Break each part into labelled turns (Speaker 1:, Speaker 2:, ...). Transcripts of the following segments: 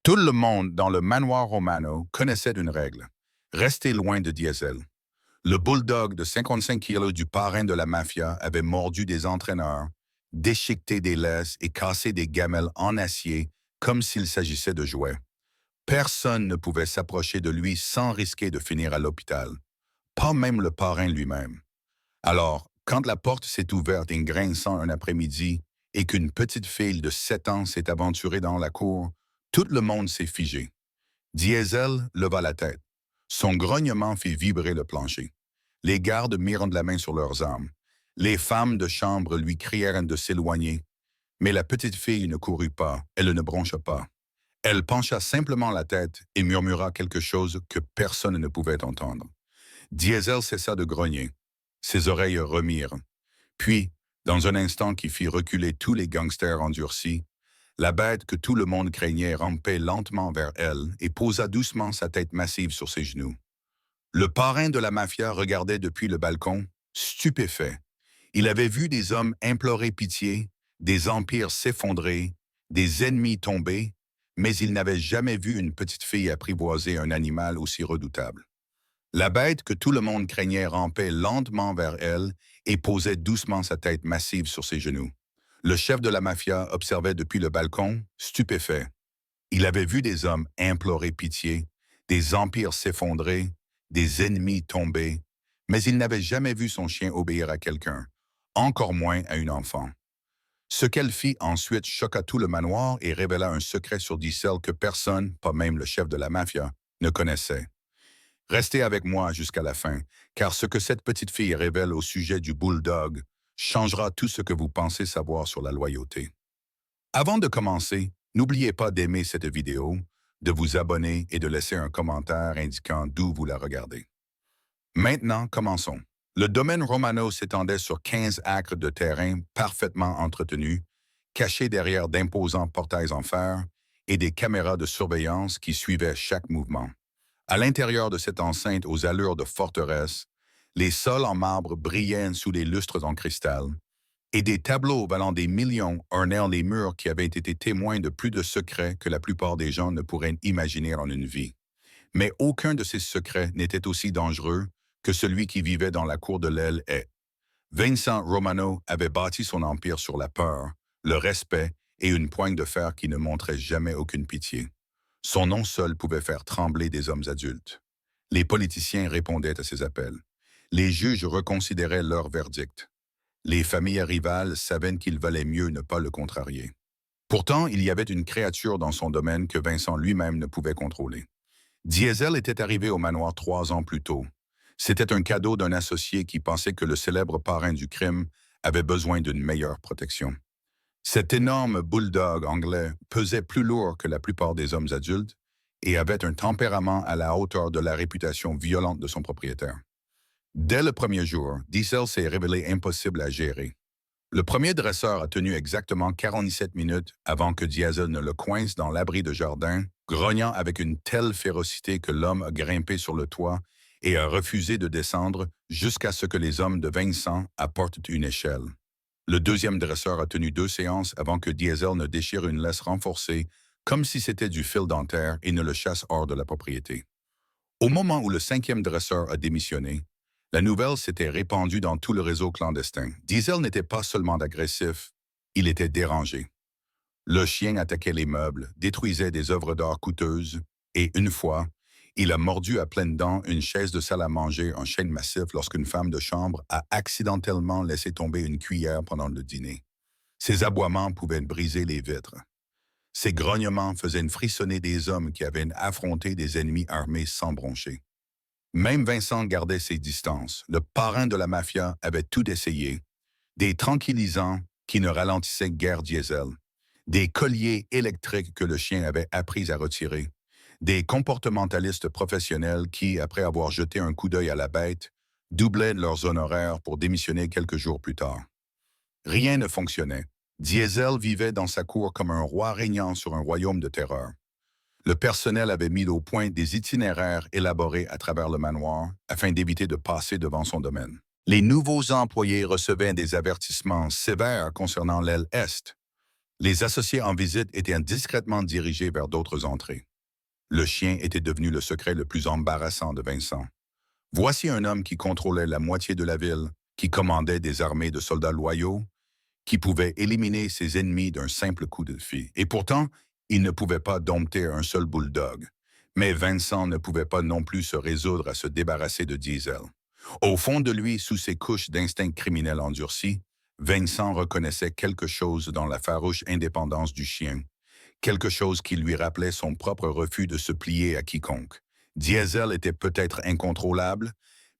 Speaker 1: Tout le monde dans le manoir Romano connaissait une règle. Rester loin de Diesel. Le bulldog de 55 kilos du parrain de la mafia avait mordu des entraîneurs, déchiqueté des laisses et cassé des gamelles en acier comme s'il s'agissait de jouets. Personne ne pouvait s'approcher de lui sans risquer de finir à l'hôpital. Pas même le parrain lui-même. Alors, quand la porte s'est ouverte en grinçant un après-midi et qu'une petite fille de 7 ans s'est aventurée dans la cour, tout le monde s'est figé. Diesel leva la tête. Son grognement fit vibrer le plancher. Les gardes mirent de la main sur leurs armes. Les femmes de chambre lui crièrent de s'éloigner. Mais la petite fille ne courut pas, elle ne broncha pas. Elle pencha simplement la tête et murmura quelque chose que personne ne pouvait entendre. Diesel cessa de grogner. Ses oreilles remirent. Puis, dans un instant qui fit reculer tous les gangsters endurcis, la bête que tout le monde craignait rampait lentement vers elle et posa doucement sa tête massive sur ses genoux. Le parrain de la mafia regardait depuis le balcon, stupéfait. Il avait vu des hommes implorer pitié, des empires s'effondrer, des ennemis tomber, mais il n'avait jamais vu une petite fille apprivoiser un animal aussi redoutable. La bête que tout le monde craignait rampait lentement vers elle et posait doucement sa tête massive sur ses genoux. Le chef de la mafia observait depuis le balcon, stupéfait. Il avait vu des hommes implorer pitié, des empires s'effondrer, des ennemis tomber, mais il n'avait jamais vu son chien obéir à quelqu'un, encore moins à une enfant. Ce qu'elle fit ensuite choqua tout le manoir et révéla un secret sur Diesel que personne, pas même le chef de la mafia, ne connaissait. Restez avec moi jusqu'à la fin, car ce que cette petite fille révèle au sujet du bulldog changera tout ce que vous pensez savoir sur la loyauté. Avant de commencer, n'oubliez pas d'aimer cette vidéo, de vous abonner et de laisser un commentaire indiquant d'où vous la regardez. Maintenant, commençons. Le domaine Romano s'étendait sur 15 acres de terrain parfaitement entretenus, cachés derrière d'imposants portails en fer et des caméras de surveillance qui suivaient chaque mouvement. À l'intérieur de cette enceinte aux allures de forteresse, les sols en marbre brillaient sous les lustres en cristal, et des tableaux valant des millions ornèrent les murs qui avaient été témoins de plus de secrets que la plupart des gens ne pourraient imaginer en une vie. Mais aucun de ces secrets n'était aussi dangereux que celui qui vivait dans la cour de l'aile est. Vincent Romano avait bâti son empire sur la peur, le respect et une poigne de fer qui ne montrait jamais aucune pitié. Son nom seul pouvait faire trembler des hommes adultes. Les politiciens répondaient à ses appels. Les juges reconsidéraient leur verdict. Les familles rivales savaient qu'il valait mieux ne pas le contrarier. Pourtant, il y avait une créature dans son domaine que Vincent lui-même ne pouvait contrôler. Diesel était arrivé au manoir 3 ans plus tôt. C'était un cadeau d'un associé qui pensait que le célèbre parrain du crime avait besoin d'une meilleure protection. Cet énorme bulldog anglais pesait plus lourd que la plupart des hommes adultes et avait un tempérament à la hauteur de la réputation violente de son propriétaire. Dès le premier jour, Diesel s'est révélé impossible à gérer. Le premier dresseur a tenu exactement 47 minutes avant que Diesel ne le coince dans l'abri de jardin, grognant avec une telle férocité que l'homme a grimpé sur le toit et a refusé de descendre jusqu'à ce que les hommes de Vincent apportent une échelle. Le deuxième dresseur a tenu 2 séances avant que Diesel ne déchire une laisse renforcée, comme si c'était du fil dentaire et ne le chasse hors de la propriété. Au moment où le 5e dresseur a démissionné, la nouvelle s'était répandue dans tout le réseau clandestin. Diesel n'était pas seulement agressif, il était dérangé. Le chien attaquait les meubles, détruisait des œuvres d'art coûteuses, et une fois, il a mordu à pleines dents une chaise de salle à manger en chêne massif lorsqu'une femme de chambre a accidentellement laissé tomber une cuillère pendant le dîner. Ses aboiements pouvaient briser les vitres. Ses grognements faisaient frissonner des hommes qui avaient affronté des ennemis armés sans broncher. Même Vincent gardait ses distances. Le parrain de la mafia avait tout essayé. Des tranquillisants qui ne ralentissaient guère Diesel. Des colliers électriques que le chien avait appris à retirer. Des comportementalistes professionnels qui, après avoir jeté un coup d'œil à la bête, doublaient leurs honoraires pour démissionner quelques jours plus tard. Rien ne fonctionnait. Diesel vivait dans sa cour comme un roi régnant sur un royaume de terreur. Le personnel avait mis au point des itinéraires élaborés à travers le manoir afin d'éviter de passer devant son domaine. Les nouveaux employés recevaient des avertissements sévères concernant l'aile Est. Les associés en visite étaient discrètement dirigés vers d'autres entrées. Le chien était devenu le secret le plus embarrassant de Vincent. Voici un homme qui contrôlait la moitié de la ville, qui commandait des armées de soldats loyaux, qui pouvait éliminer ses ennemis d'un simple coup de fusil. Et pourtant, il ne pouvait pas dompter un seul bulldog. Mais Vincent ne pouvait pas non plus se résoudre à se débarrasser de Diesel. Au fond de lui, sous ses couches d'instinct criminel endurci, Vincent reconnaissait quelque chose dans la farouche indépendance du chien, quelque chose qui lui rappelait son propre refus de se plier à quiconque. Diesel était peut-être incontrôlable,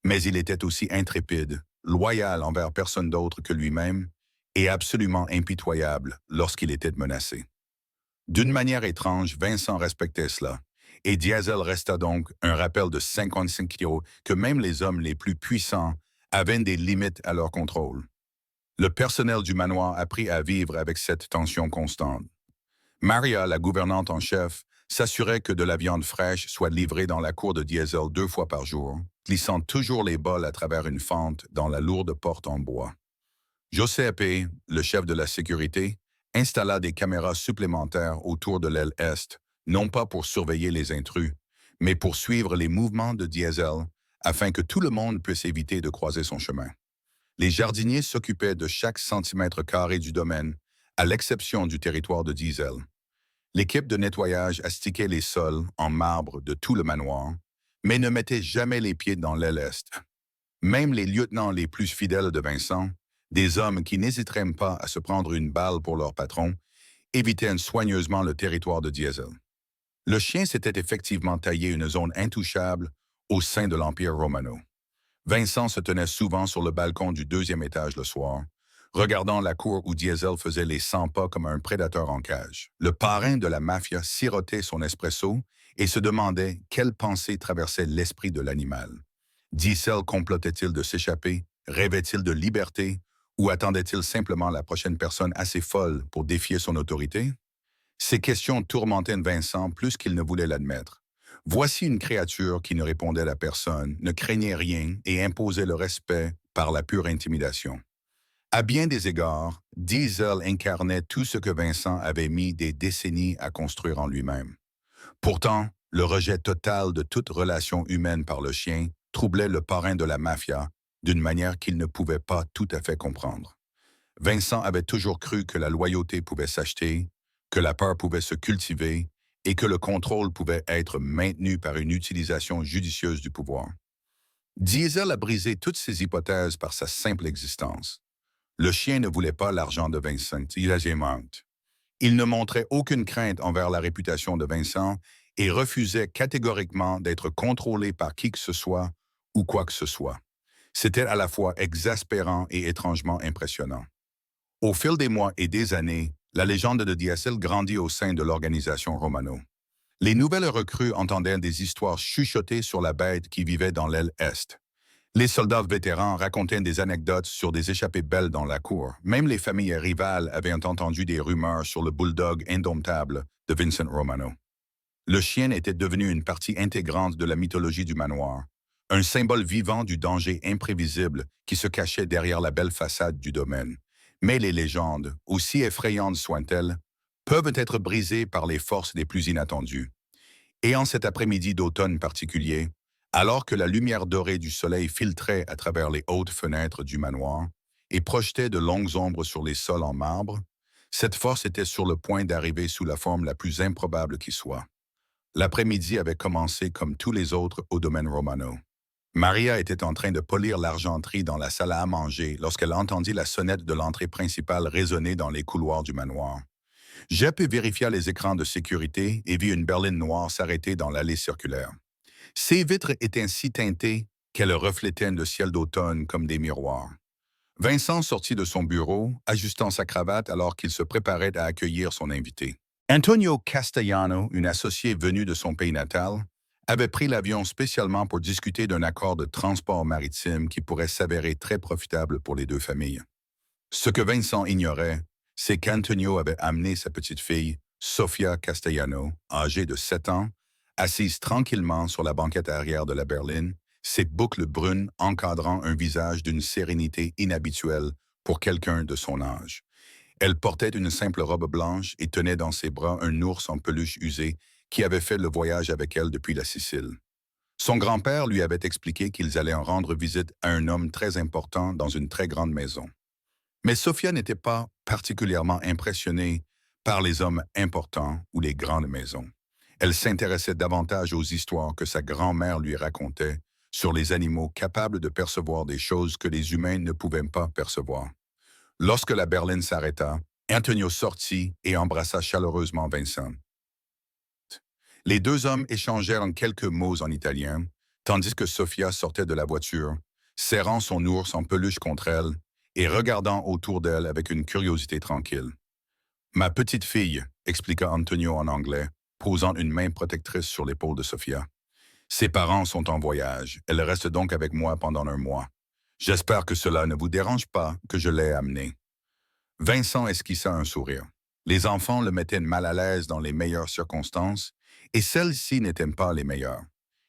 Speaker 1: mais il était aussi intrépide, loyal envers personne d'autre que lui-même, et absolument impitoyable lorsqu'il était menacé. D'une manière étrange, Vincent respectait cela, et Diesel resta donc un rappel de 55 kilos que même les hommes les plus puissants avaient des limites à leur contrôle. Le personnel du manoir apprit à vivre avec cette tension constante. Maria, la gouvernante en chef, s'assurait que de la viande fraîche soit livrée dans la cour de Diesel 2 fois par jour, glissant toujours les bols à travers une fente dans la lourde porte en bois. Giuseppe, le chef de la sécurité, installa des caméras supplémentaires autour de l'aile Est, non pas pour surveiller les intrus, mais pour suivre les mouvements de Diesel afin que tout le monde puisse éviter de croiser son chemin. Les jardiniers s'occupaient de chaque centimètre carré du domaine, à l'exception du territoire de Diesel. L'équipe de nettoyage astiquait les sols en marbre de tout le manoir, mais ne mettait jamais les pieds dans l'aile Est. Même les lieutenants les plus fidèles de Vincent, des hommes qui n'hésiteraient pas à se prendre une balle pour leur patron, évitaient soigneusement le territoire de Diesel. Le chien s'était effectivement taillé une zone intouchable au sein de l'Empire Romano. Vincent se tenait souvent sur le balcon du 2e étage le soir, regardant la cour où Diesel faisait les 100 pas comme un prédateur en cage. Le parrain de la mafia sirotait son espresso et se demandait quelle pensée traversait l'esprit de l'animal. Diesel complotait-il de s'échapper? Rêvait-il de liberté? Ou attendait-il simplement la prochaine personne assez folle pour défier son autorité? Ces questions tourmentaient Vincent plus qu'il ne voulait l'admettre. Voici une créature qui ne répondait à personne, ne craignait rien et imposait le respect par la pure intimidation. À bien des égards, Diesel incarnait tout ce que Vincent avait mis des décennies à construire en lui-même. Pourtant, le rejet total de toute relation humaine par le chien troublait le parrain de la mafia d'une manière qu'il ne pouvait pas tout à fait comprendre. Vincent avait toujours cru que la loyauté pouvait s'acheter, que la peur pouvait se cultiver et que le contrôle pouvait être maintenu par une utilisation judicieuse du pouvoir. Diesel a brisé toutes ces hypothèses par sa simple existence. Le chien ne voulait pas l'argent de Vincent, il avait honte. Il ne montrait aucune crainte envers la réputation de Vincent et refusait catégoriquement d'être contrôlé par qui que ce soit ou quoi que ce soit. C'était à la fois exaspérant et étrangement impressionnant. Au fil des mois et des années, la légende de Diesel grandit au sein de l'organisation Romano. Les nouvelles recrues entendaient des histoires chuchotées sur la bête qui vivait dans l'aile Est. Les soldats vétérans racontaient des anecdotes sur des échappées belles dans la cour. Même les familles rivales avaient entendu des rumeurs sur le bulldog indomptable de Vincent Romano. Le chien était devenu une partie intégrante de la mythologie du manoir, un symbole vivant du danger imprévisible qui se cachait derrière la belle façade du domaine. Mais les légendes, aussi effrayantes soient-elles, peuvent être brisées par les forces les plus inattendues. Et en cet après-midi d'automne particulier, alors que la lumière dorée du soleil filtrait à travers les hautes fenêtres du manoir et projetait de longues ombres sur les sols en marbre, cette force était sur le point d'arriver sous la forme la plus improbable qui soit. L'après-midi avait commencé comme tous les autres au domaine Romano. Maria était en train de polir l'argenterie dans la salle à manger lorsqu'elle entendit la sonnette de l'entrée principale résonner dans les couloirs du manoir. Jep vérifia les écrans de sécurité et vit une berline noire s'arrêter dans l'allée circulaire. Ses vitres étaient si teintées qu'elles reflétaient le ciel d'automne comme des miroirs. Vincent sortit de son bureau, ajustant sa cravate alors qu'il se préparait à accueillir son invité. Antonio Castellano, une associée venue de son pays natal, avait pris l'avion spécialement pour discuter d'un accord de transport maritime qui pourrait s'avérer très profitable pour les deux familles. Ce que Vincent ignorait, c'est qu'Antonio avait amené sa petite fille, Sofia Castellano, âgée de 7 ans, assise tranquillement sur la banquette arrière de la berline, ses boucles brunes encadrant un visage d'une sérénité inhabituelle pour quelqu'un de son âge. Elle portait une simple robe blanche et tenait dans ses bras un ours en peluche usé qui avait fait le voyage avec elle depuis la Sicile. Son grand-père lui avait expliqué qu'ils allaient en rendre visite à un homme très important dans une très grande maison. Mais Sophia n'était pas particulièrement impressionnée par les hommes importants ou les grandes maisons. Elle s'intéressait davantage aux histoires que sa grand-mère lui racontait sur les animaux capables de percevoir des choses que les humains ne pouvaient pas percevoir. Lorsque la berline s'arrêta, Antonio sortit et embrassa chaleureusement Vincent. Les deux hommes échangèrent en quelques mots en italien, tandis que Sophia sortait de la voiture, serrant son ours en peluche contre elle et regardant autour d'elle avec une curiosité tranquille. Ma petite fille, expliqua Antonio en anglais, posant une main protectrice sur l'épaule de Sophia. Ses parents sont en voyage. Elle reste donc avec moi pendant un mois. J'espère que cela ne vous dérange pas que je l'ai amenée. Vincent esquissa un sourire. Les enfants le mettaient mal à l'aise dans les meilleures circonstances, et celles-ci n'étaient pas les meilleures.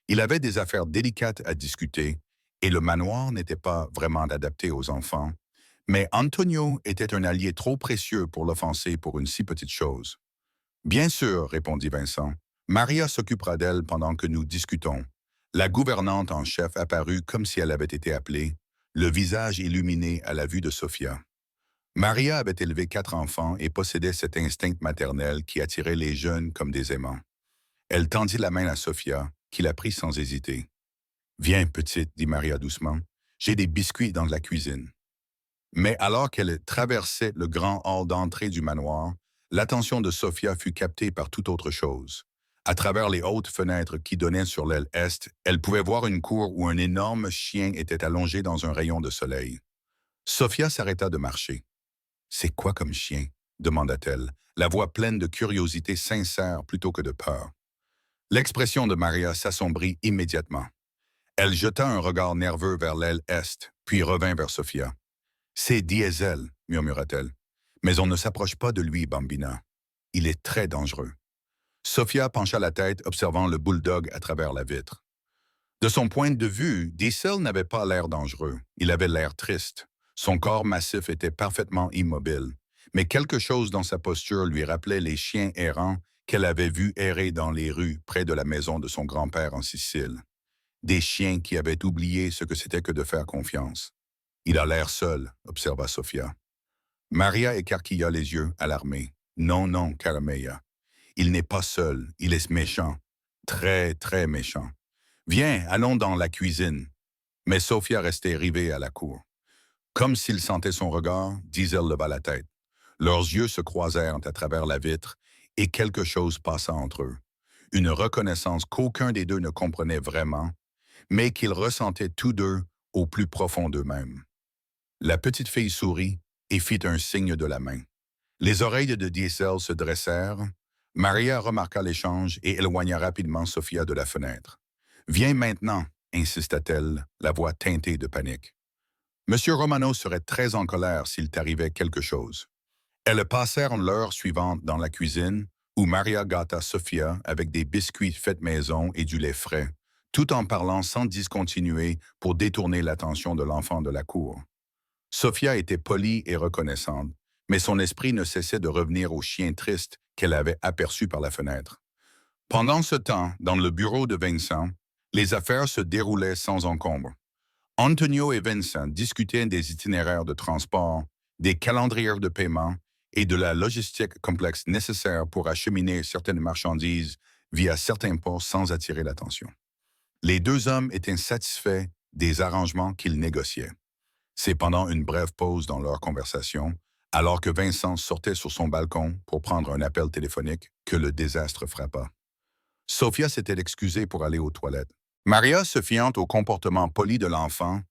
Speaker 1: Il avait des affaires délicates à discuter, et le manoir n'était pas vraiment adapté aux enfants, mais Antonio était un allié trop précieux pour l'offenser pour une si petite chose. Bien sûr, répondit Vincent. Maria s'occupera d'elle pendant que nous discutons. La gouvernante en chef apparut comme si elle avait été appelée, le visage illuminé à la vue de Sophia. Maria avait élevé 4 enfants et possédait cet instinct maternel qui attirait les jeunes comme des aimants. Elle tendit la main à Sophia, qui la prit sans hésiter. « Viens, petite, dit Maria doucement. J'ai des biscuits dans la cuisine. » Mais alors qu'elle traversait le grand hall d'entrée du manoir, l'attention de Sophia fut captée par toute autre chose. À travers les hautes fenêtres qui donnaient sur l'aile est, elle pouvait voir une cour où un énorme chien était allongé dans un rayon de soleil. Sophia s'arrêta de marcher. « C'est quoi comme chien ?» demanda-t-elle, la voix pleine de curiosité sincère plutôt que de peur. L'expression de Maria s'assombrit immédiatement. Elle jeta un regard nerveux vers l'aile est, puis revint vers Sophia. « C'est Diesel, murmura-t-elle. Mais on ne s'approche pas de lui, Bambina. Il est très dangereux. » Sophia pencha la tête, observant le bulldog à travers la vitre. De son point de vue, Diesel n'avait pas l'air dangereux. Il avait l'air triste. Son corps massif était parfaitement immobile, mais quelque chose dans sa posture lui rappelait les chiens errants qu'elle avait vus errer dans les rues près de la maison de son grand-père en Sicile. Des chiens qui avaient oublié ce que c'était que de faire confiance. « Il a l'air seul, » observa Sophia. Maria écarquilla les yeux, alarmée. « Non, non, Carameia. Il n'est pas seul, il est méchant. Très, très méchant. Viens, allons dans la cuisine. » Mais Sophia restait rivée à la cour. Comme s'il sentait son regard, Diesel leva la tête. Leurs yeux se croisèrent à travers la vitre et quelque chose passa entre eux. Une reconnaissance qu'aucun des deux ne comprenait vraiment, mais qu'ils ressentaient tous deux au plus profond d'eux-mêmes. La petite fille sourit et fit un signe de la main. Les oreilles de Diesel se dressèrent. Maria remarqua l'échange et éloigna rapidement Sophia de la fenêtre. « Viens maintenant, » insista-t-elle, la voix teintée de panique. Monsieur Romano serait très en colère s'il t'arrivait quelque chose. Elles passèrent l'heure suivante dans la cuisine, où Maria gâta Sophia avec des biscuits faits maison et du lait frais, tout en parlant sans discontinuer pour détourner l'attention de l'enfant de la cour. Sophia était polie et reconnaissante, mais son esprit ne cessait de revenir au chien triste qu'elle avait aperçu par la fenêtre. Pendant ce temps, dans le bureau de Vincent, les affaires se déroulaient sans encombre. Antonio et Vincent discutaient des itinéraires de transport, des calendriers de paiement et de la logistique complexe nécessaire pour acheminer certaines marchandises via certains ports sans attirer l'attention. Les deux hommes étaient satisfaits des arrangements qu'ils négociaient. C'est pendant une brève pause dans leur conversation, alors que Vincent sortait sur son balcon pour prendre un appel téléphonique, que le désastre frappa. Sophia s'était excusée pour aller aux toilettes. Maria, se fiant au comportement poli de l'enfant,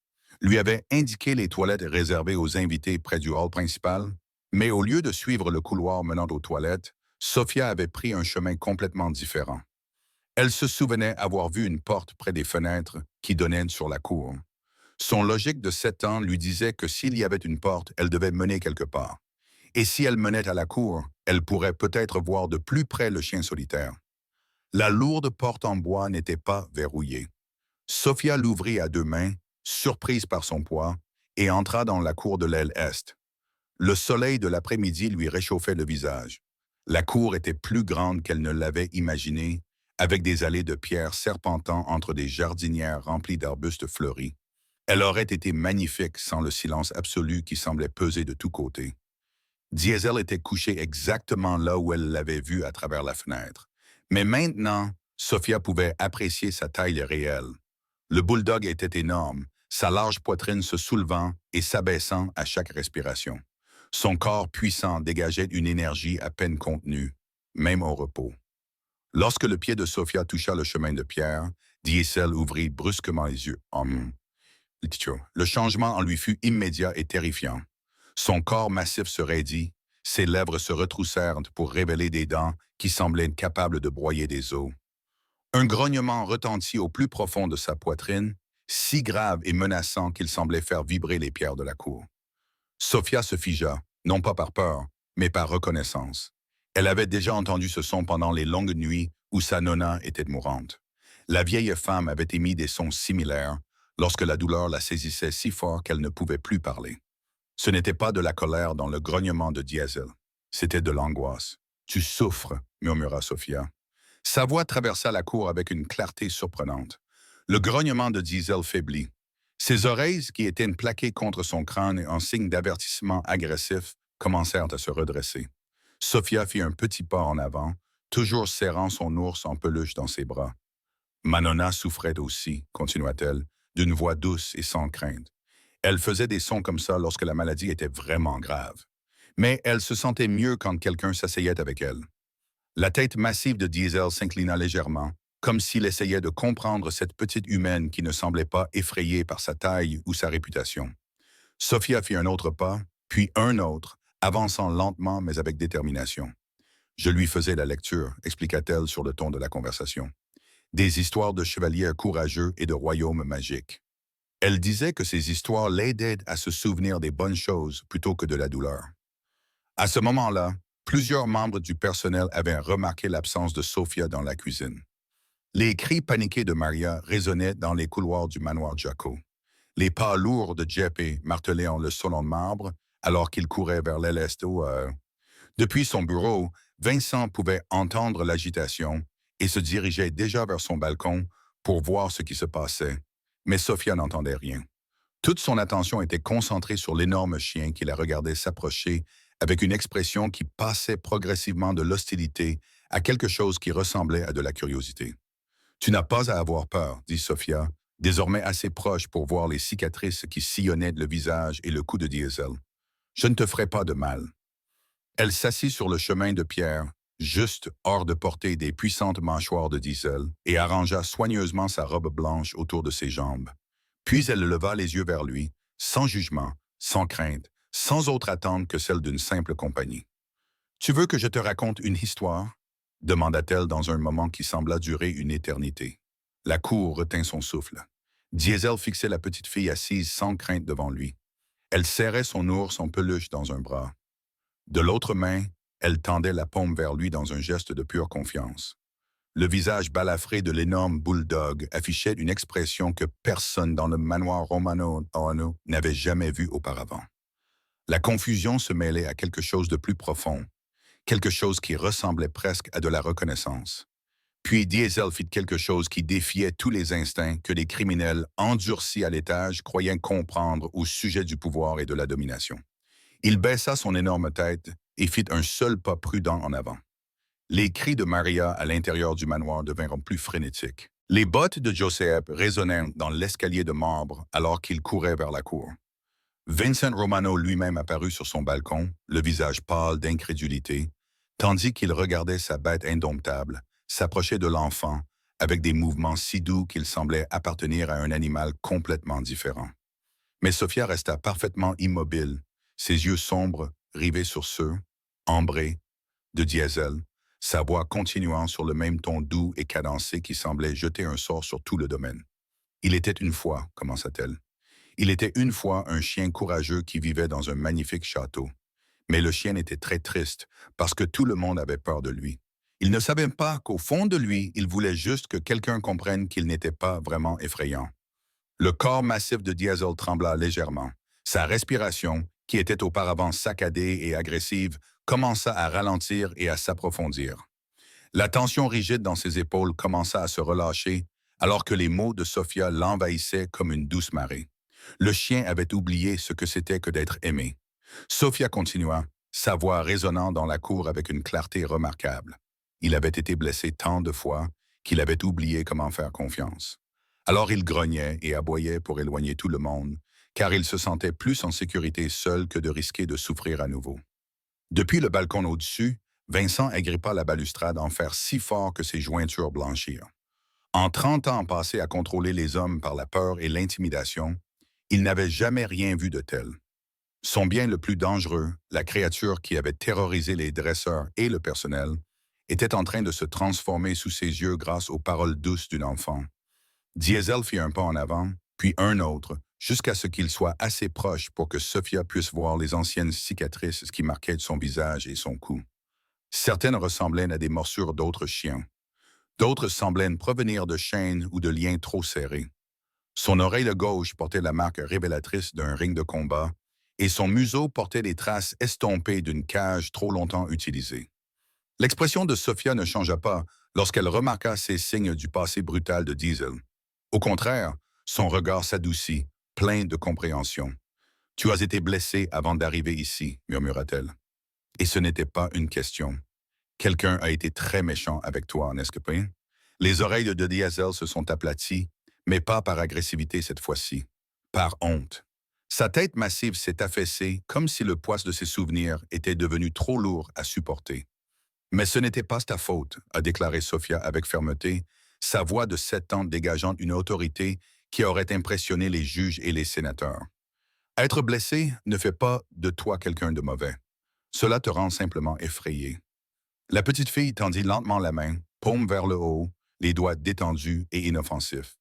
Speaker 1: lui avait indiqué les toilettes réservées aux invités près du hall principal, mais au lieu de suivre le couloir menant aux toilettes, Sophia avait pris un chemin complètement différent. Elle se souvenait avoir vu une porte près des fenêtres qui donnaient sur la cour. Son logique de 7 ans lui disait que s'il y avait une porte, elle devait mener quelque part. Et si elle menait à la cour, elle pourrait peut-être voir de plus près le chien solitaire. La lourde porte en bois n'était pas verrouillée. Sophia l'ouvrit à 2 mains, surprise par son poids, et entra dans la cour de l'aile est. Le soleil de l'après-midi lui réchauffait le visage. La cour était plus grande qu'elle ne l'avait imaginé, avec des allées de pierre serpentant entre des jardinières remplies d'arbustes fleuris. Elle aurait été magnifique sans le silence absolu qui semblait peser de tous côtés. Diesel était couché exactement là où elle l'avait vu à travers la fenêtre. Mais maintenant, Sophia pouvait apprécier sa taille réelle. Le bulldog était énorme, sa large poitrine se soulevant et s'abaissant à chaque respiration. Son corps puissant dégageait une énergie à peine contenue, même au repos. Lorsque le pied de Sophia toucha le chemin de pierre, Diesel ouvrit brusquement les yeux. Le changement en lui fut immédiat et terrifiant. Son corps massif se raidit, ses lèvres se retroussèrent pour révéler des dents qui semblaient incapables de broyer des os. Un grognement retentit au plus profond de sa poitrine, si grave et menaçant qu'il semblait faire vibrer les pierres de la cour. Sophia se figea, non pas par peur, mais par reconnaissance. Elle avait déjà entendu ce son pendant les longues nuits où sa nonna était mourante. La vieille femme avait émis des sons similaires lorsque la douleur la saisissait si fort qu'elle ne pouvait plus parler. Ce n'était pas de la colère dans le grognement de Diesel, c'était de l'angoisse. « Tu souffres », murmura Sophia. Sa voix traversa la cour avec une clarté surprenante. Le grognement de Diesel faiblit. Ses oreilles, qui étaient plaquées contre son crâne en signe d'avertissement agressif, commencèrent à se redresser. Sophia fit un petit pas en avant, toujours serrant son ours en peluche dans ses bras. « Ma nonna souffrait aussi », continua-t-elle, d'une voix douce et sans crainte. Elle faisait des sons comme ça lorsque la maladie était vraiment grave. Mais elle se sentait mieux quand quelqu'un s'asseyait avec elle. La tête massive de Diesel s'inclina légèrement, comme s'il essayait de comprendre cette petite humaine qui ne semblait pas effrayée par sa taille ou sa réputation. Sophia fit un autre pas, puis un autre, avançant lentement mais avec détermination. « Je lui faisais la lecture », expliqua-t-elle sur le ton de la conversation. « Des histoires de chevaliers courageux et de royaumes magiques. » Elle disait que ces histoires l'aidaient à se souvenir des bonnes choses plutôt que de la douleur. À ce moment-là, plusieurs membres du personnel avaient remarqué l'absence de Sophia dans la cuisine. Les cris paniqués de Maria résonnaient dans les couloirs du manoir Jacko. Les pas lourds de Jeppe martelaient le salon de marbre alors qu'il courait vers l'Elesto. Depuis son bureau, Vincent pouvait entendre l'agitation et se dirigeait déjà vers son balcon pour voir ce qui se passait. Mais Sophia n'entendait rien. Toute son attention était concentrée sur l'énorme chien qui la regardait s'approcher avec une expression qui passait progressivement de l'hostilité à quelque chose qui ressemblait à de la curiosité. « Tu n'as pas à avoir peur », dit Sophia, désormais assez proche pour voir les cicatrices qui sillonnaient le visage et le cou de Diesel. « Je ne te ferai pas de mal. » Elle s'assit sur le chemin de pierre, juste hors de portée des puissantes mâchoires de Diesel, et arrangea soigneusement sa robe blanche autour de ses jambes. Puis elle leva les yeux vers lui, sans jugement, sans crainte, sans autre attente que celle d'une simple compagnie. « Tu veux que je te raconte une histoire ?» demanda-t-elle dans un moment qui sembla durer une éternité. La cour retint son souffle. Diesel fixait la petite fille assise sans crainte devant lui. Elle serrait son ours en peluche dans un bras. De l'autre main, elle tendait la paume vers lui dans un geste de pure confiance. Le visage balafré de l'énorme bulldog affichait une expression que personne dans le manoir Romano n'avait jamais vue auparavant. La confusion se mêlait à quelque chose de plus profond, quelque chose qui ressemblait presque à de la reconnaissance. Puis Diesel fit quelque chose qui défiait tous les instincts que les criminels endurcis à l'étage croyaient comprendre au sujet du pouvoir et de la domination. Il baissa son énorme tête et fit un seul pas prudent en avant. Les cris de Maria à l'intérieur du manoir devinrent plus frénétiques. Les bottes de Joseph résonnèrent dans l'escalier de marbre alors qu'il courait vers la cour. Vincent Romano lui-même apparut sur son balcon, le visage pâle d'incrédulité, tandis qu'il regardait sa bête indomptable s'approcher de l'enfant avec des mouvements si doux qu'il semblait appartenir à un animal complètement différent. Mais Sophia resta parfaitement immobile, ses yeux sombres rivés sur ceux, ambrés, de Diesel, sa voix continuant sur le même ton doux et cadencé qui semblait jeter un sort sur tout le domaine. « Il était une fois, » commença-t-elle. « Il était une fois un chien courageux qui vivait dans un magnifique château. Mais le chien était très triste parce que tout le monde avait peur de lui. Il ne savait pas qu'au fond de lui, il voulait juste que quelqu'un comprenne qu'il n'était pas vraiment effrayant. » Le corps massif de Diesel trembla légèrement. Sa respiration, qui était auparavant saccadée et agressive, commença à ralentir et à s'approfondir. La tension rigide dans ses épaules commença à se relâcher alors que les mots de Sophia l'envahissaient comme une douce marée. Le chien avait oublié ce que c'était que d'être aimé. Sophia continua, sa voix résonnant dans la cour avec une clarté remarquable. Il avait été blessé tant de fois qu'il avait oublié comment faire confiance. Alors il grognait et aboyait pour éloigner tout le monde, car il se sentait plus en sécurité seul que de risquer de souffrir à nouveau. Depuis le balcon au-dessus, Vincent agrippa la balustrade en fer si fort que ses jointures blanchirent. En 30 ans passés à contrôler les hommes par la peur et l'intimidation, il n'avait jamais rien vu de tel. Son bien le plus dangereux, la créature qui avait terrorisé les dresseurs et le personnel, était en train de se transformer sous ses yeux grâce aux paroles douces d'une enfant. Diesel fit un pas en avant, puis un autre, jusqu'à ce qu'il soit assez proche pour que Sophia puisse voir les anciennes cicatrices qui marquaient son visage et son cou. Certaines ressemblaient à des morsures d'autres chiens. D'autres semblaient provenir de chaînes ou de liens trop serrés. Son oreille gauche portait la marque révélatrice d'un ring de combat, et son museau portait les traces estompées d'une cage trop longtemps utilisée. L'expression de Sophia ne changea pas lorsqu'elle remarqua ces signes du passé brutal de Diesel. Au contraire, son regard s'adoucit, plein de compréhension. « Tu as été blessé avant d'arriver ici », murmura-t-elle. « Et ce n'était pas une question. Quelqu'un a été très méchant avec toi, n'est-ce pas? » Les oreilles de Diesel se sont aplaties, mais pas par agressivité cette fois-ci, par honte. Sa tête massive s'est affaissée comme si le poids de ses souvenirs était devenu trop lourd à supporter. « Mais ce n'était pas ta faute », a déclaré Sophia avec fermeté, sa voix de 7 ans dégageant une autorité qui aurait impressionné les juges et les sénateurs. « Être blessé ne fait pas de toi quelqu'un de mauvais. Cela te rend simplement effrayé. » La petite fille tendit lentement la main, paume vers le haut, les doigts détendus et inoffensifs.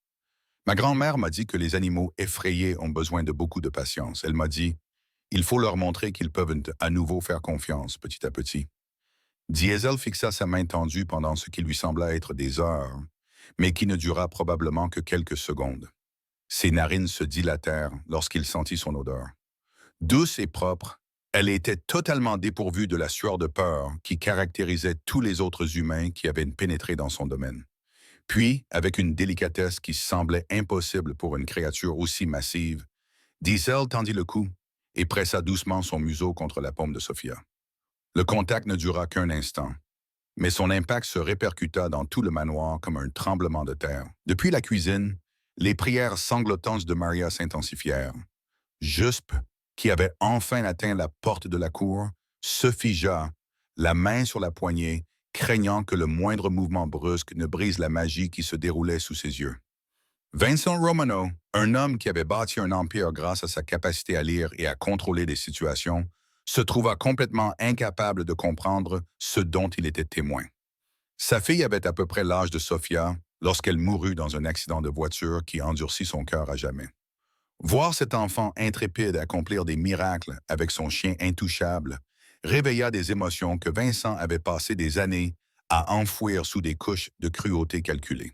Speaker 1: Ma grand-mère m'a dit que les animaux effrayés ont besoin de beaucoup de patience. Elle m'a dit, il faut leur montrer qu'ils peuvent à nouveau faire confiance petit à petit. Diesel fixa sa main tendue pendant ce qui lui sembla être des heures, mais qui ne dura probablement que quelques secondes. Ses narines se dilatèrent lorsqu'il sentit son odeur. Douce et propre, elle était totalement dépourvue de la sueur de peur qui caractérisait tous les autres humains qui avaient pénétré dans son domaine. Puis, avec une délicatesse qui semblait impossible pour une créature aussi massive, Diesel tendit le cou et pressa doucement son museau contre la paume de Sophia. Le contact ne dura qu'un instant, mais son impact se répercuta dans tout le manoir comme un tremblement de terre. Depuis la cuisine, les prières sanglotantes de Maria s'intensifièrent. Juspe, qui avait enfin atteint la porte de la cour, se figea, la main sur la poignée, craignant que le moindre mouvement brusque ne brise la magie qui se déroulait sous ses yeux. Vincent Romano, un homme qui avait bâti un empire grâce à sa capacité à lire et à contrôler des situations, se trouva complètement incapable de comprendre ce dont il était témoin. Sa fille avait à peu près l'âge de Sophia lorsqu'elle mourut dans un accident de voiture qui endurcit son cœur à jamais. Voir cet enfant intrépide accomplir des miracles avec son chien intouchable réveilla des émotions que Vincent avait passé des années à enfouir sous des couches de cruauté calculée.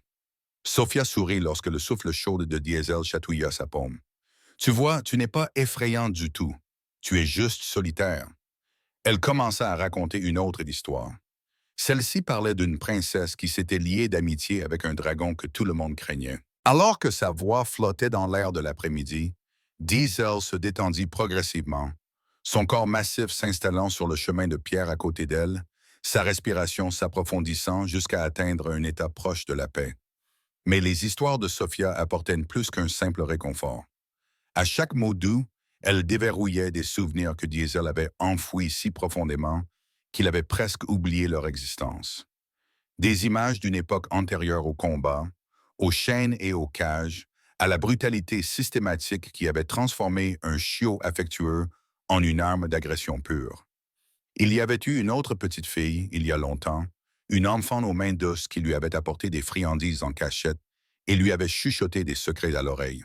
Speaker 1: Sophia sourit lorsque le souffle chaud de Diesel chatouilla sa paume. « Tu vois, tu n'es pas effrayant du tout. Tu es juste solitaire. » Elle commença à raconter une autre histoire. Celle-ci parlait d'une princesse qui s'était liée d'amitié avec un dragon que tout le monde craignait. Alors que sa voix flottait dans l'air de l'après-midi, Diesel se détendit progressivement, son corps massif s'installant sur le chemin de pierre à côté d'elle, sa respiration s'approfondissant jusqu'à atteindre un état proche de la paix. Mais les histoires de Sophia apportaient plus qu'un simple réconfort. À chaque mot doux, elle déverrouillait des souvenirs que Diesel avait enfouis si profondément qu'il avait presque oublié leur existence. Des images d'une époque antérieure au combat, aux chaînes et aux cages, à la brutalité systématique qui avait transformé un chiot affectueux en une arme d'agression pure. Il y avait eu une autre petite fille, il y a longtemps, une enfant aux mains douces qui lui avait apporté des friandises en cachette et lui avait chuchoté des secrets à l'oreille.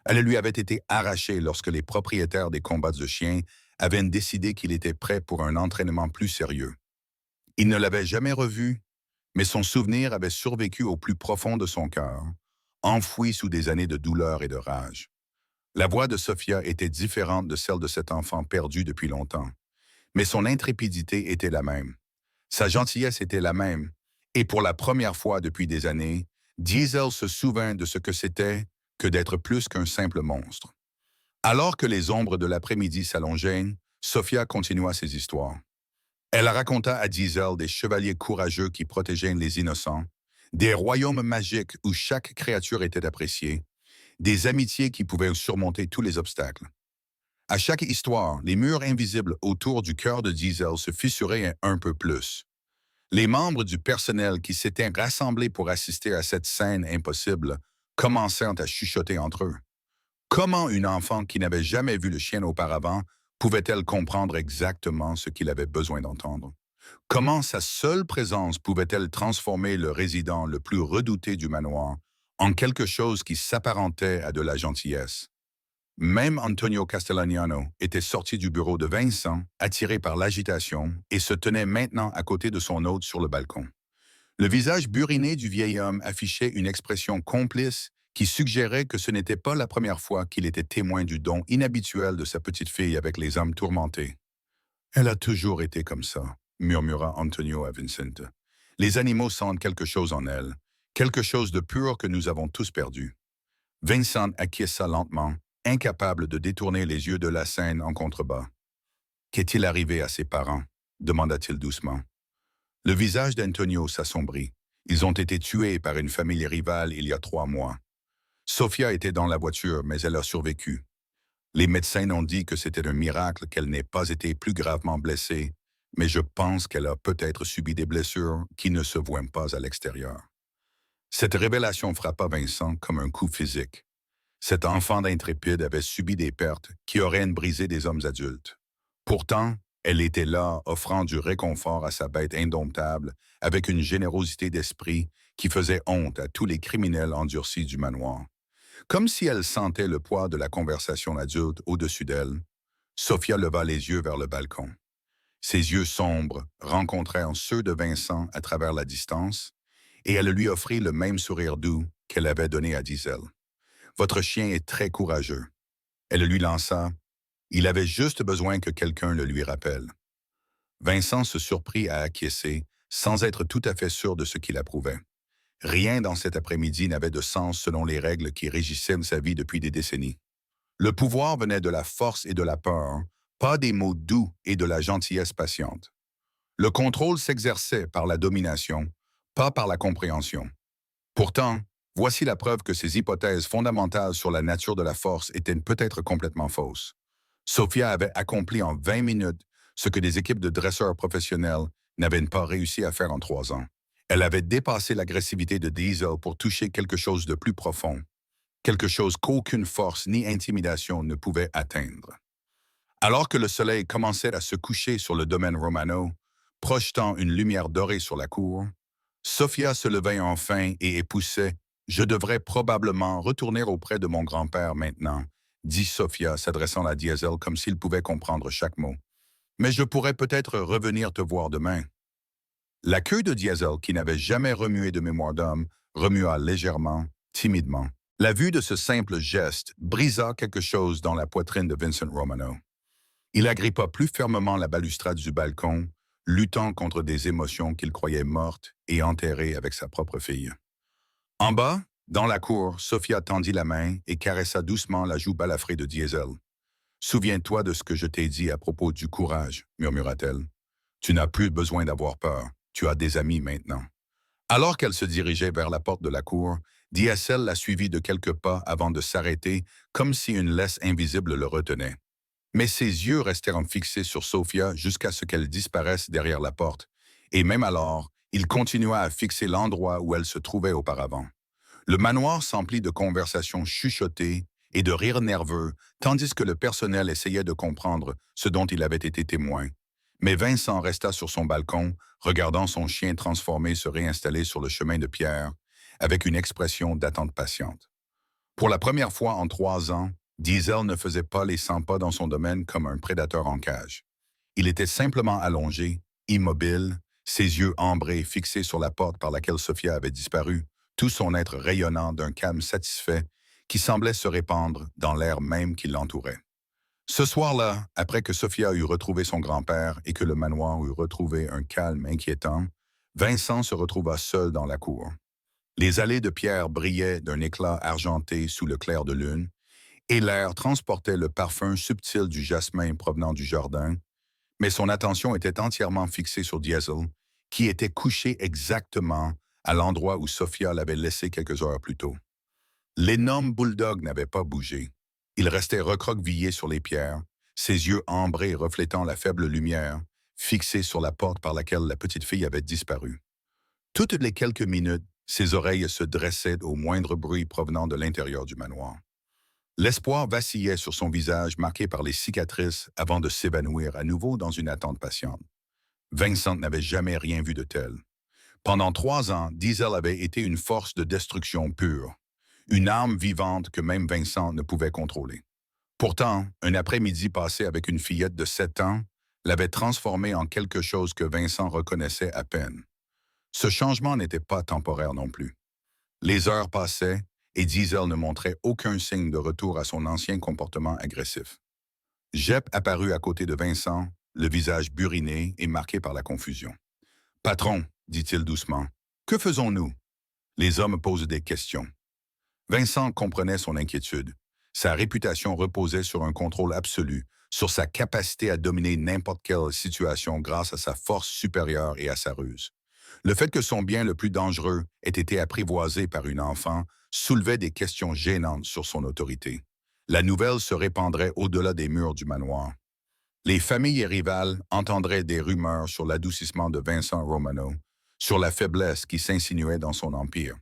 Speaker 1: Elle lui avait été arrachée lorsque les propriétaires des combats de chiens avaient décidé qu'il était prêt pour un entraînement plus sérieux. Il ne l'avait jamais revue, mais son souvenir avait survécu au plus profond de son cœur, enfoui sous des années de douleur et de rage. La voix de Sophia était différente de celle de cet enfant perdu depuis longtemps, mais son intrépidité était la même. Sa gentillesse était la même, et pour la première fois depuis des années, Diesel se souvint de ce que c'était que d'être plus qu'un simple monstre. Alors que les ombres de l'après-midi s'allongeaient, Sophia continua ses histoires. Elle raconta à Diesel des chevaliers courageux qui protégeaient les innocents, des royaumes magiques où chaque créature était appréciée, des amitiés qui pouvaient surmonter tous les obstacles. À chaque histoire, les murs invisibles autour du cœur de Diesel se fissuraient un peu plus. Les membres du personnel qui s'étaient rassemblés pour assister à cette scène impossible commencèrent à chuchoter entre eux. Comment une enfant qui n'avait jamais vu le chien auparavant pouvait-elle comprendre exactement ce qu'il avait besoin d'entendre? Comment sa seule présence pouvait-elle transformer le résident le plus redouté du manoir en quelque chose qui s'apparentait à de la gentillesse? Même Antonio Castellaniano était sorti du bureau de Vincent, attiré par l'agitation, et se tenait maintenant à côté de son hôte sur le balcon. Le visage buriné du vieil homme affichait une expression complice qui suggérait que ce n'était pas la première fois qu'il était témoin du don inhabituel de sa petite fille avec les hommes tourmentés. Elle a toujours été comme ça, murmura Antonio à Vincent. Les animaux sentent quelque chose en elle, quelque chose de pur que nous avons tous perdu. Vincent acquiesça lentement, incapable de détourner les yeux de la scène en contrebas. Qu'est-il arrivé à ses parents? Demanda-t-il doucement. Le visage d'Antonio s'assombrit. Ils ont été tués par une famille rivale il y a 3 mois. Sophia était dans la voiture, mais elle a survécu. Les médecins ont dit que c'était un miracle qu'elle n'ait pas été plus gravement blessée, mais je pense qu'elle a peut-être subi des blessures qui ne se voient pas à l'extérieur. Cette révélation frappa Vincent comme un coup physique. Cet enfant d'intrépide avait subi des pertes qui auraient brisé des hommes adultes. Pourtant, elle était là, offrant du réconfort à sa bête indomptable, avec une générosité d'esprit qui faisait honte à tous les criminels endurcis du manoir. Comme si elle sentait le poids de la conversation adulte au-dessus d'elle, Sophia leva les yeux vers le balcon. Ses yeux sombres rencontrèrent ceux de Vincent à travers la distance, et elle lui offrit le même sourire doux qu'elle avait donné à Diesel. « Votre chien est très courageux. » Elle lui lança. Il avait juste besoin que quelqu'un le lui rappelle. Vincent se surprit à acquiescer, sans être tout à fait sûr de ce qu'il approuvait. Rien dans cet après-midi n'avait de sens selon les règles qui régissaient sa vie depuis des décennies. Le pouvoir venait de la force et de la peur, pas des mots doux et de la gentillesse patiente. Le contrôle s'exerçait par la domination, pas par la compréhension. Pourtant, voici la preuve que ces hypothèses fondamentales sur la nature de la force étaient peut-être complètement fausses. Sophia avait accompli en 20 minutes ce que des équipes de dresseurs professionnels n'avaient pas réussi à faire en 3 ans. Elle avait dépassé l'agressivité de Diesel pour toucher quelque chose de plus profond, quelque chose qu'aucune force ni intimidation ne pouvait atteindre. Alors que le soleil commençait à se coucher sur le domaine Romano, projetant une lumière dorée sur la cour, Sophia se levait enfin et époussait « Je devrais probablement retourner auprès de mon grand-père maintenant », dit Sophia, s'adressant à Diesel comme s'il pouvait comprendre chaque mot. « Mais je pourrais peut-être revenir te voir demain. » La queue de Diesel, qui n'avait jamais remué de mémoire d'homme, remua légèrement, timidement. La vue de ce simple geste brisa quelque chose dans la poitrine de Vincent Romano. Il agrippa plus fermement la balustrade du balcon, luttant contre des émotions qu'il croyait mortes et enterrées avec sa propre fille. En bas, dans la cour, Sophia tendit la main et caressa doucement la joue balafrée de Diesel. « Souviens-toi de ce que je t'ai dit à propos du courage, » murmura-t-elle. « Tu n'as plus besoin d'avoir peur. Tu as des amis maintenant. » Alors qu'elle se dirigeait vers la porte de la cour, Diesel la suivit de quelques pas avant de s'arrêter, comme si une laisse invisible le retenait. Mais ses yeux restèrent fixés sur Sophia jusqu'à ce qu'elle disparaisse derrière la porte, et même alors, il continua à fixer l'endroit où elle se trouvait auparavant. Le manoir s'emplit de conversations chuchotées et de rires nerveux, tandis que le personnel essayait de comprendre ce dont il avait été témoin. Mais Vincent resta sur son balcon, regardant son chien transformé se réinstaller sur le chemin de pierre, avec une expression d'attente patiente. Pour la première fois en 3 ans, Diesel ne faisait pas les 100 pas dans son domaine comme un prédateur en cage. Il était simplement allongé, immobile, ses yeux ambrés fixés sur la porte par laquelle Sophia avait disparu, tout son être rayonnant d'un calme satisfait qui semblait se répandre dans l'air même qui l'entourait. Ce soir-là, après que Sophia eut retrouvé son grand-père et que le manoir eut retrouvé un calme inquiétant, Vincent se retrouva seul dans la cour. Les allées de pierre brillaient d'un éclat argenté sous le clair de lune, et l'air transportait le parfum subtil du jasmin provenant du jardin, mais son attention était entièrement fixée sur Diesel, qui était couché exactement à l'endroit où Sophia l'avait laissé quelques heures plus tôt. L'énorme bulldog n'avait pas bougé. Il restait recroquevillé sur les pierres, ses yeux ambrés reflétant la faible lumière, fixés sur la porte par laquelle la petite fille avait disparu. Toutes les quelques minutes, ses oreilles se dressaient au moindre bruit provenant de l'intérieur du manoir. L'espoir vacillait sur son visage marqué par les cicatrices avant de s'évanouir à nouveau dans une attente patiente. Vincent n'avait jamais rien vu de tel. Pendant 3 ans, Diesel avait été une force de destruction pure, une arme vivante que même Vincent ne pouvait contrôler. Pourtant, un après-midi passé avec une fillette de 7 ans l'avait transformé en quelque chose que Vincent reconnaissait à peine. Ce changement n'était pas temporaire non plus. Les heures passaient et Diesel ne montrait aucun signe de retour à son ancien comportement agressif. Jep apparut à côté de Vincent, le visage buriné et marqué par la confusion. « Patron, dit-il doucement, que faisons-nous? » Les hommes posent des questions. Vincent comprenait son inquiétude. Sa réputation reposait sur un contrôle absolu, sur sa capacité à dominer n'importe quelle situation grâce à sa force supérieure et à sa ruse. Le fait que son bien le plus dangereux ait été apprivoisé par une enfant soulevait des questions gênantes sur son autorité. La nouvelle se répandrait au-delà des murs du manoir. Les familles rivales entendraient des rumeurs sur l'adoucissement de Vincent Romano, sur la faiblesse qui s'insinuait dans son empire.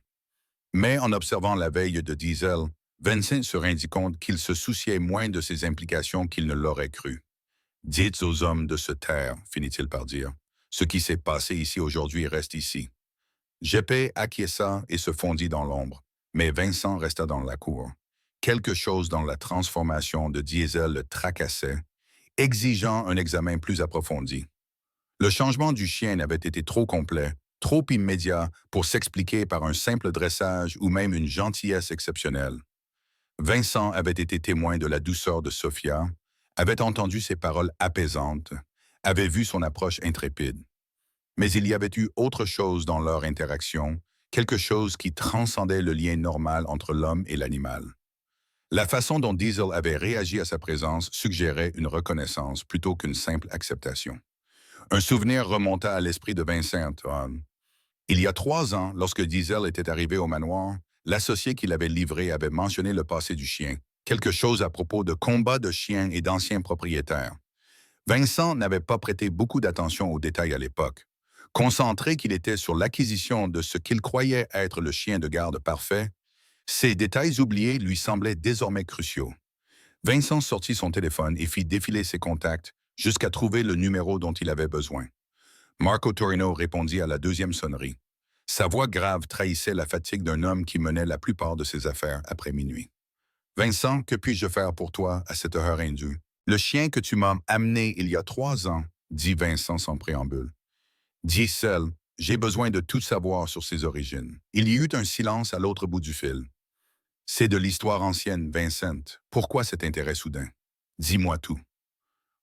Speaker 1: Mais en observant la veille de Diesel, Vincent se rendit compte qu'il se souciait moins de ses implications qu'il ne l'aurait cru. « Dites aux hommes de se taire, finit-il par dire. Ce qui s'est passé ici aujourd'hui reste ici. » Jeppe acquiesça et se fondit dans l'ombre, mais Vincent resta dans la cour. Quelque chose dans la transformation de Diesel le tracassait, exigeant un examen plus approfondi. Le changement du chien avait été trop complet, trop immédiat pour s'expliquer par un simple dressage ou même une gentillesse exceptionnelle. Vincent avait été témoin de la douceur de Sophia, avait entendu ses paroles apaisantes, avait vu son approche intrépide. Mais il y avait eu autre chose dans leur interaction, quelque chose qui transcendait le lien normal entre l'homme et l'animal. La façon dont Diesel avait réagi à sa présence suggérait une reconnaissance plutôt qu'une simple acceptation. Un souvenir remonta à l'esprit de Vincent. Il y a 3 ans, lorsque Diesel était arrivé au manoir, l'associé qui l'avait livré avait mentionné le passé du chien, quelque chose à propos de combats de chiens et d'anciens propriétaires. Vincent n'avait pas prêté beaucoup d'attention aux détails à l'époque. Concentré qu'il était sur l'acquisition de ce qu'il croyait être le chien de garde parfait, ces détails oubliés lui semblaient désormais cruciaux. Vincent sortit son téléphone et fit défiler ses contacts jusqu'à trouver le numéro dont il avait besoin. Marco Torino répondit à la 2e sonnerie. Sa voix grave trahissait la fatigue d'un homme qui menait la plupart de ses affaires après minuit. « Vincent, que puis-je faire pour toi à cette heure indue? Le chien que tu m'as amené il y a 3 ans, dit Vincent sans préambule. Dis seul, j'ai besoin de tout savoir sur ses origines. Il y eut un silence à l'autre bout du fil. C'est de l'histoire ancienne, Vincent. Pourquoi cet intérêt soudain? Dis-moi tout.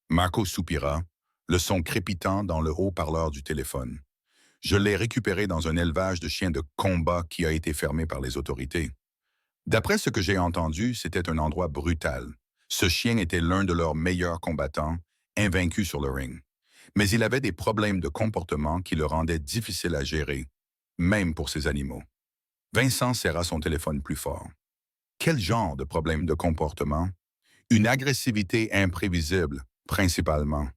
Speaker 1: Marco soupira, le son crépitant dans le haut-parleur du téléphone. Je l'ai récupéré dans un élevage de chiens de combat qui a été fermé par les autorités. D'après ce que j'ai entendu, c'était un endroit brutal. Ce chien était l'un de leurs meilleurs combattants, invaincu sur le ring. Mais il avait des problèmes de comportement qui le rendaient difficile à gérer, même pour ses animaux. Vincent serra son téléphone plus fort. Quel genre de problème de comportement? Une agressivité imprévisible, principalement.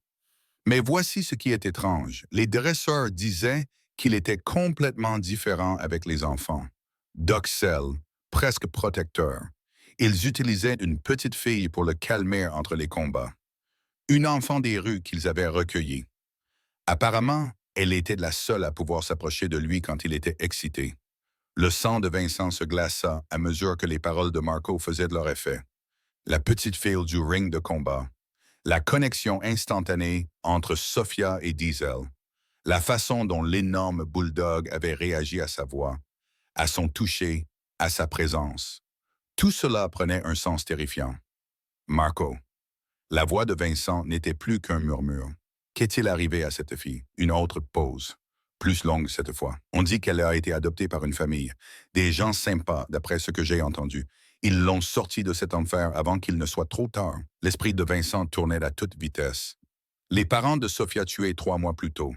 Speaker 1: Mais voici ce qui est étrange. Les dresseurs disaient qu'il était complètement différent avec les enfants. Docile, presque protecteur. Ils utilisaient une petite fille pour le calmer entre les combats. Une enfant des rues qu'ils avaient recueillie. Apparemment, elle était la seule à pouvoir s'approcher de lui quand il était excité. Le sang de Vincent se glaça à mesure que les paroles de Marco faisaient de leur effet. La petite fille du ring de combat. La connexion instantanée entre Sophia et Diesel. La façon dont l'énorme bulldog avait réagi à sa voix, à son toucher, à sa présence. Tout cela prenait un sens terrifiant. Marco. La voix de Vincent n'était plus qu'un murmure. Qu'est-il arrivé à cette fille? Une autre pause. Plus longue cette fois. On dit qu'elle a été adoptée par une famille. Des gens sympas, d'après ce que j'ai entendu. Ils l'ont sortie de cet enfer avant qu'il ne soit trop tard. L'esprit de Vincent tournait à toute vitesse. Les parents de Sophia tués 3 mois plus tôt.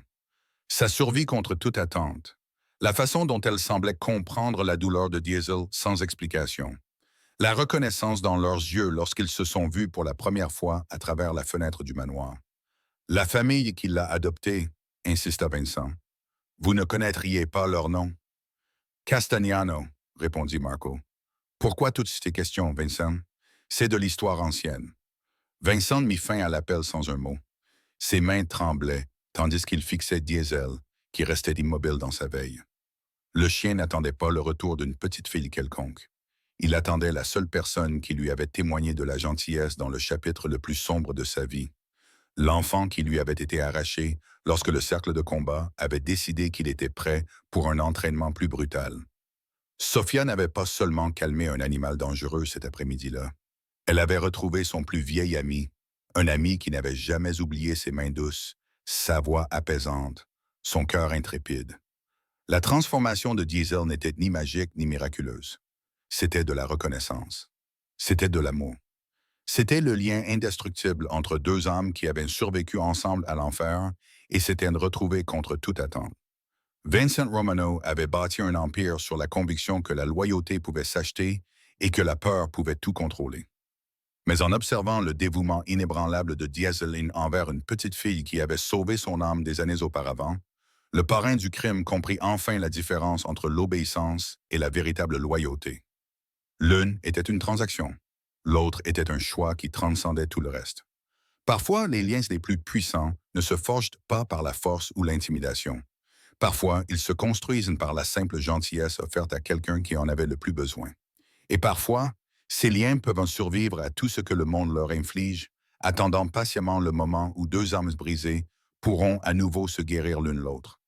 Speaker 1: Sa survie contre toute attente. La façon dont elle semblait comprendre la douleur de Diesel sans explication. La reconnaissance dans leurs yeux lorsqu'ils se sont vus pour la première fois à travers la fenêtre du manoir. La famille qui l'a adoptée, insista Vincent. Vous ne connaîtriez pas leur nom? Castagnano, répondit Marco. Pourquoi toutes ces questions, Vincent? C'est de l'histoire ancienne. Vincent mit fin à l'appel sans un mot. Ses mains tremblaient, tandis qu'il fixait Diesel, qui restait immobile dans sa veille. Le chien n'attendait pas le retour d'une petite fille quelconque. Il attendait la seule personne qui lui avait témoigné de la gentillesse dans le chapitre le plus sombre de sa vie. L'enfant qui lui avait été arraché lorsque le cercle de combat avait décidé qu'il était prêt pour un entraînement plus brutal. Sophia n'avait pas seulement calmé un animal dangereux cet après-midi-là. Elle avait retrouvé son plus vieil ami, un ami qui n'avait jamais oublié ses mains douces, sa voix apaisante, son cœur intrépide. La transformation de Diesel n'était ni magique ni miraculeuse. C'était de la reconnaissance. C'était de l'amour. C'était le lien indestructible entre deux âmes qui avaient survécu ensemble à l'enfer et s'étaient retrouvées contre toute attente. Vincent Romano avait bâti un empire sur la conviction que la loyauté pouvait s'acheter et que la peur pouvait tout contrôler. Mais en observant le dévouement inébranlable de Dieselin envers une petite fille qui avait sauvé son âme des années auparavant, le parrain du crime comprit enfin la différence entre l'obéissance et la véritable loyauté. L'une était une transaction, l'autre était un choix qui transcendait tout le reste. Parfois, les liens les plus puissants ne se forgent pas par la force ou l'intimidation. Parfois, ils se construisent par la simple gentillesse offerte à quelqu'un qui en avait le plus besoin. Et parfois, ces liens peuvent en survivre à tout ce que le monde leur inflige, attendant patiemment le moment où deux âmes brisées pourront à nouveau se guérir l'une l'autre.